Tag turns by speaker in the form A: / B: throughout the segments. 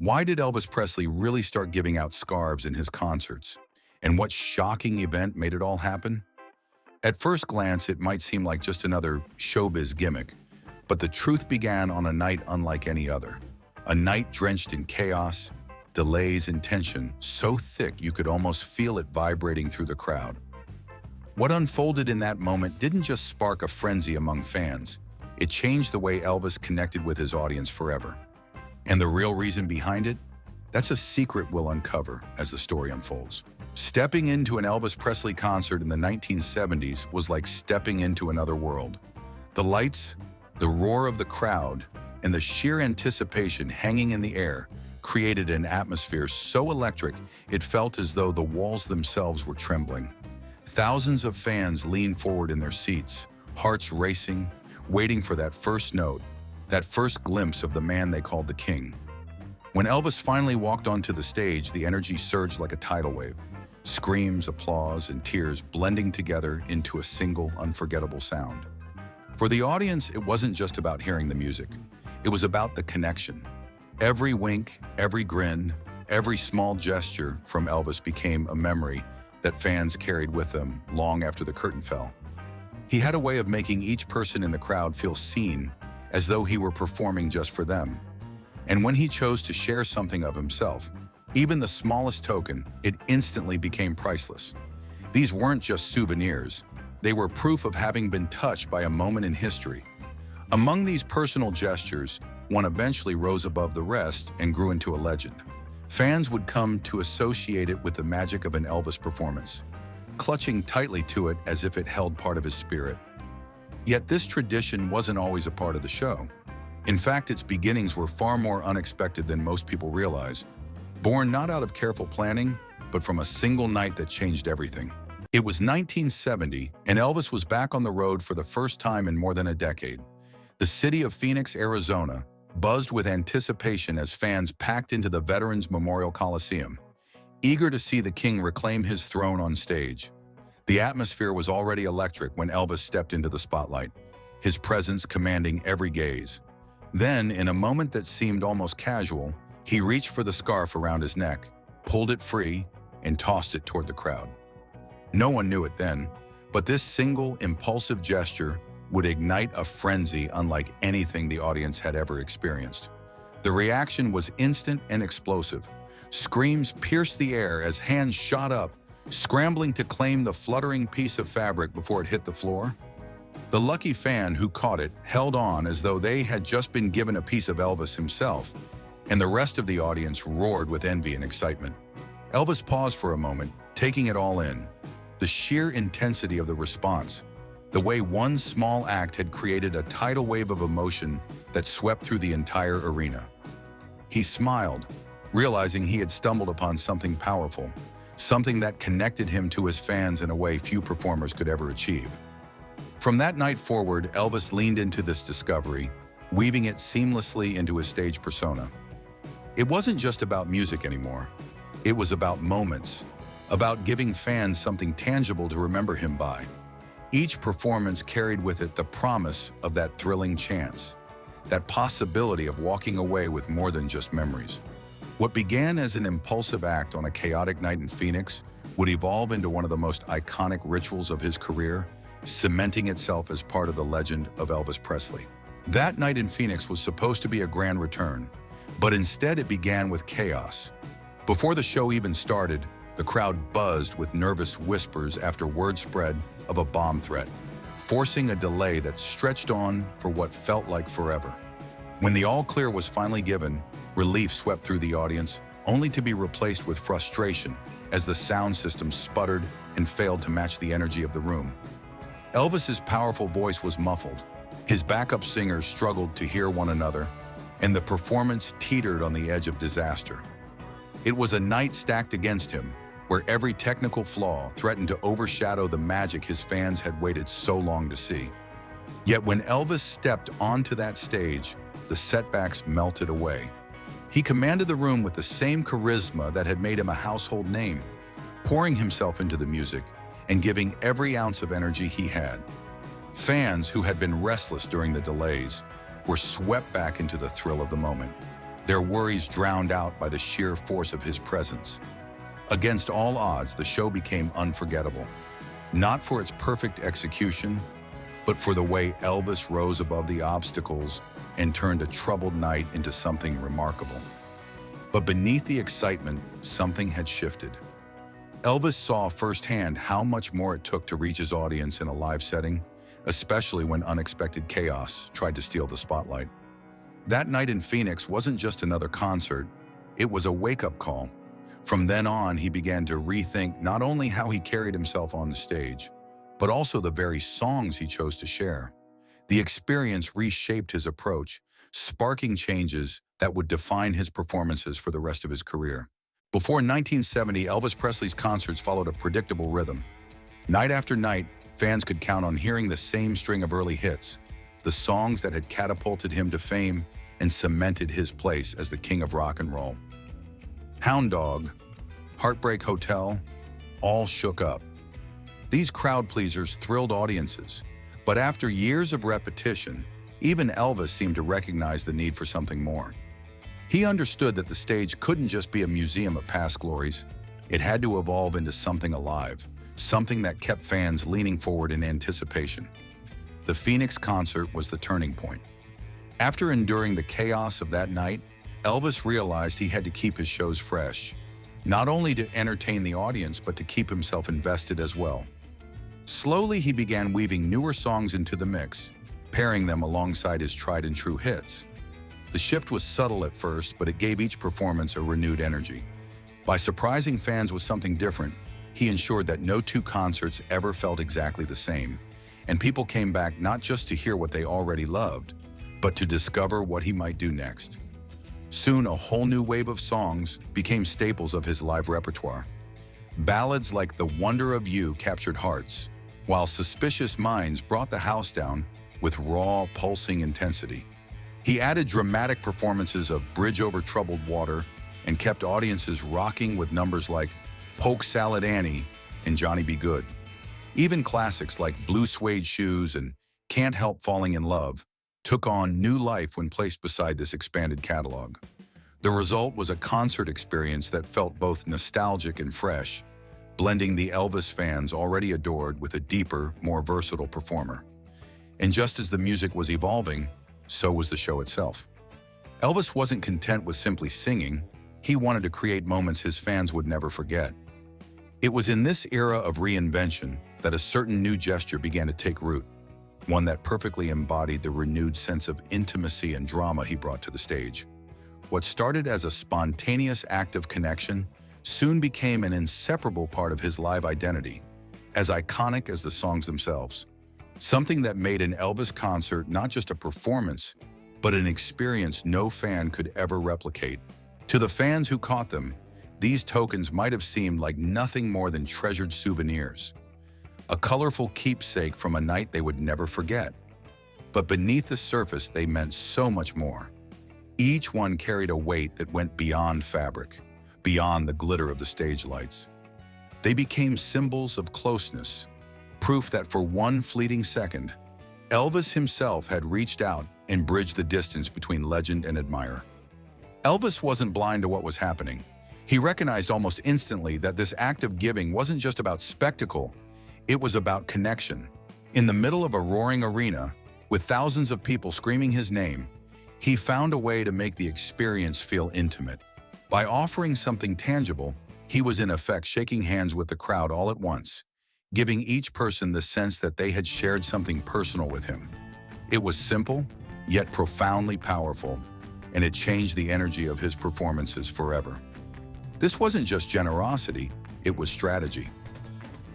A: Why did Elvis Presley really start giving out scarves in his concerts? And what shocking event made it all happen? At first glance, it might seem like just another showbiz gimmick, but the truth began on a night unlike any other. A night drenched in chaos, delays, and tension, so thick you could almost feel it vibrating through the crowd. What unfolded in that moment didn't just spark a frenzy among fans, it changed the way Elvis connected with his audience forever. And the real reason behind it? That's a secret we'll uncover as the story unfolds. Stepping into an Elvis Presley concert in the 1970s was like stepping into another world. The lights, the roar of the crowd, and the sheer anticipation hanging in the air created an atmosphere so electric it felt as though the walls themselves were trembling. Thousands of fans leaned forward in their seats, hearts racing, waiting for that first note, that first glimpse of the man they called the King. When Elvis finally walked onto the stage, the energy surged like a tidal wave. Screams, applause, and tears blending together into a single, unforgettable sound. For the audience, it wasn't just about hearing the music. It was about the connection. Every wink, every grin, every small gesture from Elvis became a memory that fans carried with them long after the curtain fell. He had a way of making each person in the crowd feel seen, as though he were performing just for them. And when he chose to share something of himself, even the smallest token, it instantly became priceless. These weren't just souvenirs. They were proof of having been touched by a moment in history. Among these personal gestures, one eventually rose above the rest and grew into a legend. Fans would come to associate it with the magic of an Elvis performance, clutching tightly to it as if it held part of his spirit. Yet this tradition wasn't always a part of the show. In fact, its beginnings were far more unexpected than most people realize. Born not out of careful planning, but from a single night that changed everything. It was 1970, and Elvis was back on the road for the first time in more than a decade. The city of Phoenix, Arizona, buzzed with anticipation as fans packed into the Veterans Memorial Coliseum, eager to see the King reclaim his throne on stage. The atmosphere was already electric when Elvis stepped into the spotlight, his presence commanding every gaze. Then, in a moment that seemed almost casual, he reached for the scarf around his neck, pulled it free, and tossed it toward the crowd. No one knew it then, but this single, impulsive gesture would ignite a frenzy unlike anything the audience had ever experienced. The reaction was instant and explosive. Screams pierced the air as hands shot up, scrambling to claim the fluttering piece of fabric before it hit the floor. The lucky fan who caught it held on as though they had just been given a piece of Elvis himself, and the rest of the audience roared with envy and excitement. Elvis paused for a moment, taking it all in. The sheer intensity of the response, the way one small act had created a tidal wave of emotion that swept through the entire arena. He smiled, realizing he had stumbled upon something powerful, something that connected him to his fans in a way few performers could ever achieve. From that night forward, Elvis leaned into this discovery, weaving it seamlessly into his stage persona. It wasn't just about music anymore. It was about moments, about giving fans something tangible to remember him by. Each performance carried with it the promise of that thrilling chance, that possibility of walking away with more than just memories. What began as an impulsive act on a chaotic night in Phoenix would evolve into one of the most iconic rituals of his career, cementing itself as part of the legend of Elvis Presley. That night in Phoenix was supposed to be a grand return, but instead it began with chaos. Before the show even started, the crowd buzzed with nervous whispers after word spread of a bomb threat, forcing a delay that stretched on for what felt like forever. When the all-clear was finally given, relief swept through the audience, only to be replaced with frustration as the sound system sputtered and failed to match the energy of the room. Elvis's powerful voice was muffled, his backup singers struggled to hear one another, and the performance teetered on the edge of disaster. It was a night stacked against him, where every technical flaw threatened to overshadow the magic his fans had waited so long to see. Yet when Elvis stepped onto that stage, the setbacks melted away. He commanded the room with the same charisma that had made him a household name, pouring himself into the music and giving every ounce of energy he had. Fans who had been restless during the delays were swept back into the thrill of the moment. their worries drowned out by the sheer force of his presence. Against all odds, the show became unforgettable, not for its perfect execution, but for the way Elvis rose above the obstacles and turned a troubled night into something remarkable. But beneath the excitement, something had shifted. Elvis saw firsthand how much more it took to reach his audience in a live setting, especially when unexpected chaos tried to steal the spotlight. That night in Phoenix wasn't just another concert, it was a wake-up call. From then on, he began to rethink not only how he carried himself on the stage, but also the very songs he chose to share. The experience reshaped his approach, sparking changes that would define his performances for the rest of his career. Before 1970, Elvis Presley's concerts followed a predictable rhythm. Night after night, fans could count on hearing the same string of early hits, the songs that had catapulted him to fame and cemented his place as the king of rock and roll. Hound Dog, Heartbreak Hotel, all shook up. These crowd pleasers thrilled audiences, but after years of repetition, even Elvis seemed to recognize the need for something more. He understood that the stage couldn't just be a museum of past glories. It had to evolve into something alive, something that kept fans leaning forward in anticipation. The Phoenix concert was the turning point. After enduring the chaos of that night, Elvis realized he had to keep his shows fresh, not only to entertain the audience, but to keep himself invested as well. Slowly, he began weaving newer songs into the mix, pairing them alongside his tried-and-true hits. The shift was subtle at first, but it gave each performance a renewed energy. By surprising fans with something different, he ensured that no two concerts ever felt exactly the same, and people came back not just to hear what they already loved, but to discover what he might do next. Soon, a whole new wave of songs became staples of his live repertoire. Ballads like The Wonder of You captured hearts, while Suspicious Minds brought the house down with raw, pulsing intensity. He added dramatic performances of Bridge Over Troubled Water and kept audiences rocking with numbers like Polk Salad Annie and Johnny B. Good. Even classics like Blue Suede Shoes and Can't Help Falling in Love took on new life when placed beside this expanded catalog. The result was a concert experience that felt both nostalgic and fresh, blending the Elvis fans already adored with a deeper, more versatile performer. And just as the music was evolving, so was the show itself. Elvis wasn't content with simply singing. He wanted to create moments his fans would never forget. It was in this era of reinvention that a certain new gesture began to take root, one that perfectly embodied the renewed sense of intimacy and drama he brought to the stage. What started as a spontaneous act of connection soon became an inseparable part of his live identity, as iconic as the songs themselves. Something that made an Elvis concert not just a performance, but an experience no fan could ever replicate. To the fans who caught them, these tokens might have seemed like nothing more than treasured souvenirs, a colorful keepsake from a night they would never forget. But beneath the surface, they meant so much more. Each one carried a weight that went beyond fabric, beyond the glitter of the stage lights. They became symbols of closeness, proof that for one fleeting second, Elvis himself had reached out and bridged the distance between legend and admirer. Elvis wasn't blind to what was happening. He recognized almost instantly that this act of giving wasn't just about spectacle, it was about connection. In the middle of a roaring arena, with thousands of people screaming his name, he found a way to make the experience feel intimate. By offering something tangible, he was in effect shaking hands with the crowd all at once, giving each person the sense that they had shared something personal with him. It was simple, yet profoundly powerful, and it changed the energy of his performances forever. This wasn't just generosity, it was strategy.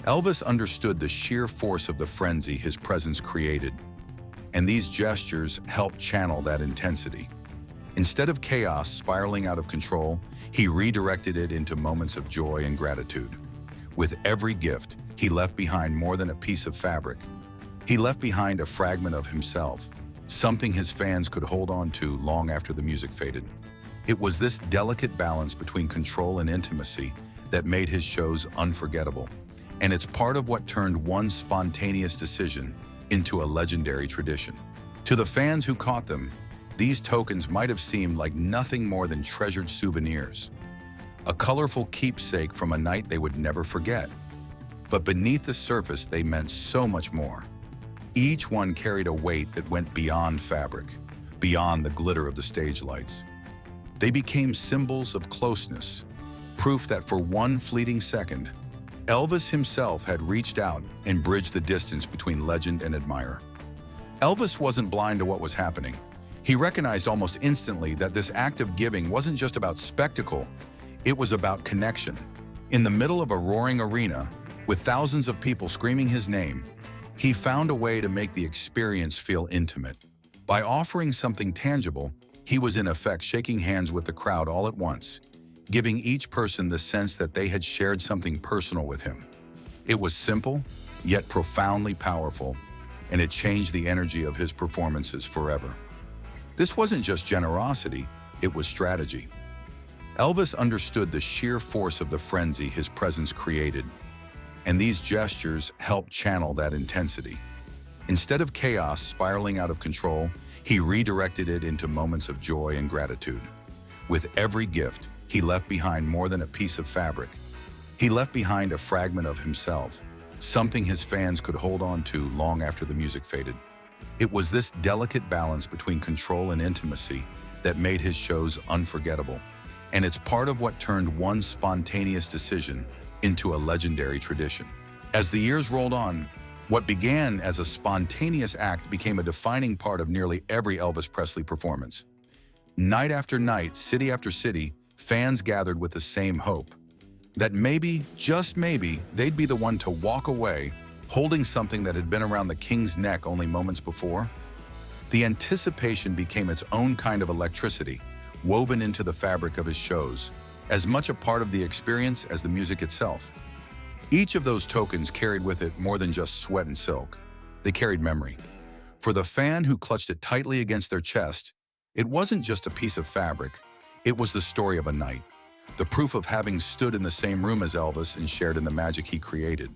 A: Elvis understood the sheer force of the frenzy his presence created, and these gestures helped channel that intensity. Instead of chaos spiraling out of control, he redirected it into moments of joy and gratitude. With every gift, he left behind more than a piece of fabric. He left behind a fragment of himself, something his fans could hold on to long after the music faded. It was this delicate balance between control and intimacy that made his shows unforgettable, and it's part of what turned one spontaneous decision into a legendary tradition. To the fans who caught them, these tokens might have seemed like nothing more than treasured souvenirs, a colorful keepsake from a night they would never forget. But beneath the surface, they meant so much more. Each one carried a weight that went beyond fabric, beyond the glitter of the stage lights. They became symbols of closeness, proof that for one fleeting second, Elvis himself had reached out and bridged the distance between legend and admirer. Elvis wasn't blind to what was happening. He recognized almost instantly that this act of giving wasn't just about spectacle, it was about connection. In the middle of a roaring arena, with thousands of people screaming his name, he found a way to make the experience feel intimate. By offering something tangible, he was in effect shaking hands with the crowd all at once, giving each person the sense that they had shared something personal with him. It was simple, yet profoundly powerful, and it changed the energy of his performances forever. This wasn't just generosity, it was strategy. Elvis understood the sheer force of the frenzy his presence created, and these gestures helped channel that intensity. Instead of chaos spiraling out of control, he redirected it into moments of joy and gratitude. With every gift, he left behind more than a piece of fabric. He left behind a fragment of himself, something his fans could hold on to long after the music faded. It was this delicate balance between control and intimacy that made his shows unforgettable. And it's part of what turned one spontaneous decision into a legendary tradition. As the years rolled on, what began as a spontaneous act became a defining part of nearly every Elvis Presley performance. Night after night, city after city, fans gathered with the same hope that maybe, just maybe, they'd be the one to walk away holding something that had been around the king's neck only moments before. The anticipation became its own kind of electricity, woven into the fabric of his shows, as much a part of the experience as the music itself. Each of those tokens carried with it more than just sweat and silk. They carried memory. For the fan who clutched it tightly against their chest, it wasn't just a piece of fabric, it was the story of a night, the proof of having stood in the same room as Elvis and shared in the magic he created.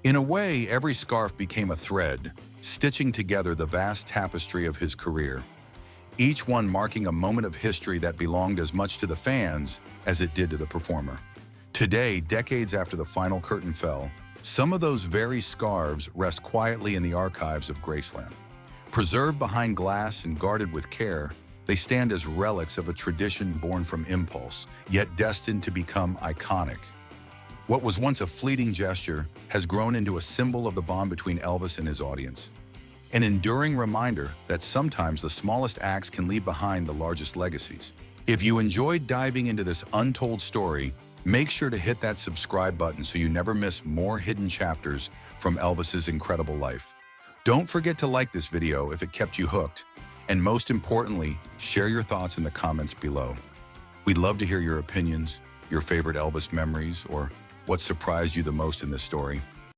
A: In a way, every scarf became a thread, stitching together the vast tapestry of his career, each one marking a moment of history that belonged as much to the fans as it did to the performer. Today, decades after the final curtain fell, some of those very scarves rest quietly in the archives of Graceland. Preserved behind glass and guarded with care, they stand as relics of a tradition born from impulse, yet destined to become iconic. What was once a fleeting gesture has grown into a symbol of the bond between Elvis and his audience. An enduring reminder that sometimes the smallest acts can leave behind the largest legacies. If you enjoyed diving into this untold story, make sure to hit that subscribe button so you never miss more hidden chapters from Elvis's incredible life. Don't forget to like this video if it kept you hooked, and most importantly, share your thoughts in the comments below. We'd love to hear your opinions, your favorite Elvis memories, or what surprised you the most in this story.